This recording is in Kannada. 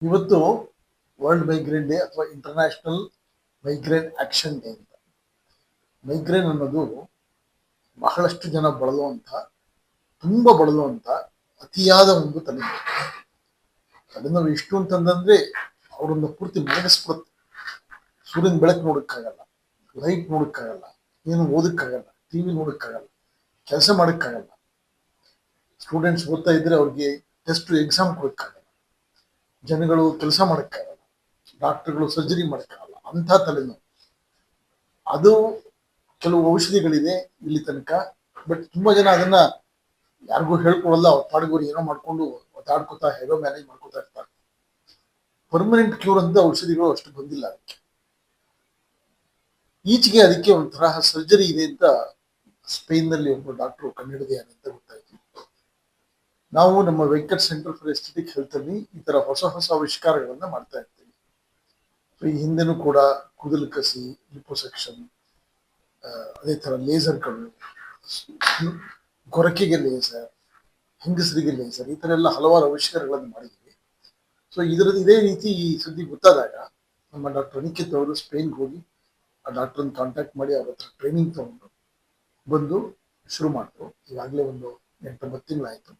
ಇವತ್ತು ವರ್ಲ್ಡ್ ಮೈಗ್ರೇನ್ ಡೇ ಅಥವಾ ಇಂಟರ್ನ್ಯಾಷನಲ್ ಮೈಗ್ರೇನ್ ಆಕ್ಷನ್ ಡೇ ಅಂತ. ಮೈಗ್ರೇನ್ ಅನ್ನೋದು ಬಹಳಷ್ಟು ಜನ ಬಳಲುವಂತ, ತುಂಬಾ ಬಳಲುವಂತ ಅತಿಯಾದ ಒಂದು ತಲೆನೋವು. ತಲೆನೋವು ಎಷ್ಟು ಅಂತಂದ್ರೆ ಅವರನ್ನ ಪೂರ್ತಿ ಮಲಗಿಸ್ಬಿಡುತ್ತೆ. ಸೂರ್ಯನ ಬೆಳಕು ನೋಡಕ್ಕಾಗಲ್ಲ, ಲೈಟ್ ನೋಡಕ್ಕಾಗಲ್ಲ, ಏನು ಓದಕ್ಕಾಗಲ್ಲ, ಟಿವಿ ನೋಡಕ್ಕಾಗಲ್ಲ, ಕೆಲಸ ಮಾಡಕ್ಕಾಗಲ್ಲ. ಸ್ಟೂಡೆಂಟ್ಸ್ ಓದ್ತಾ ಇದ್ರೆ ಅವ್ರಿಗೆ ಟೆಸ್ಟ್ ಎಕ್ಸಾಮ್ ಕೊಡಕ್ಕಾಗಲ್ಲ, ಜನಗಳು ಕೆಲಸ ಮಾಡಕ್ಕಾಗಲ್ಲ, ಡಾಕ್ಟರ್ಗಳು ಸರ್ಜರಿ ಮಾಡಕ್ಕಾಗಲ್ಲ, ಅಂಥ ತಲೆನೋವು. ಅದು ಕೆಲವು ಔಷಧಿಗಳಿದೆ ಇಲ್ಲಿ ತನಕ, ಬಟ್ ತುಂಬಾ ಜನ ಅದನ್ನ ಯಾರಿಗೂ ಹೇಳ್ಕೊಡಲ್ಲ. ಅವ್ರ ಪಾಡ್ಗೋರು ಏನೋ ಮಾಡ್ಕೊಂಡು ಒತ್ತಾಡ್ಕೊತಾ ಹೇಗೋ ಮ್ಯಾನೇಜ್ ಮಾಡ್ಕೊತಾ ಇರ್ತಾರೆ. ಪರ್ಮನೆಂಟ್ ಕ್ಯೂರ್ ಅಂತ ಔಷಧಿಗಳು ಅಷ್ಟು ಬಂದಿಲ್ಲ ಅದಕ್ಕೆ. ಈಚೆಗೆ ಅದಕ್ಕೆ ಒಂಥರ ಸರ್ಜರಿ ಇದೆ ಅಂತ ಸ್ಪೇನ್ ನಲ್ಲಿ ಒಬ್ಬ ಡಾಕ್ಟರ್ ಕಂಡುಹಿಡಿದಿದ್ದಾರೆ ಅಂತ ಗೊತ್ತಾಯ್ತು. ನಾವು ನಮ್ಮ Venkat centre for aesthetic health ಅಲ್ಲಿ ಈ ತರ ಹೊಸ ಹೊಸ ಆವಿಷ್ಕಾರಗಳನ್ನ ಮಾಡ್ತಾ ಇರ್ತೀವಿ. ಈ ಹಿಂದೆನೂ ಕೂಡ ಕೂದಲು ಕಸಿ, ಲಿಪೋಸೆಕ್ಷನ್, ಅದೇ ತರ ಲೇಸರ್ಗಳು, ಗೊರಕೆಗೆ ಲೇಸರ್, ಹೆಂಗಸರಿಗೆ ಲೇಸರ್, ಈ ತರ ಎಲ್ಲ ಹಲವಾರು ಆವಿಷ್ಕಾರಗಳನ್ನು ಮಾಡಿದ್ವಿ. ಸೊ ಇದೇ ರೀತಿ ಈ ಸುದ್ದಿ ಗೊತ್ತಾದಾಗ ನಮ್ಮ ಡಾಕ್ಟರ್ ಅನಿಕೇತ್ ಅವರು ಸ್ಪೇನ್ಗೆ ಹೋಗಿ ಆ ಡಾಕ್ಟರ್ನ ಕಾಂಟ್ಯಾಕ್ಟ್ ಮಾಡಿ ಅವ್ರ ಹತ್ರ ಟ್ರೈನಿಂಗ್ ತಗೊಂಡು ಬಂದು ಶುರು ಮಾಡಿದ್ರು. ಈಗಾಗಲೇ ಒಂದು 8-9 ತಿಂಗಳಾಯ್ತು.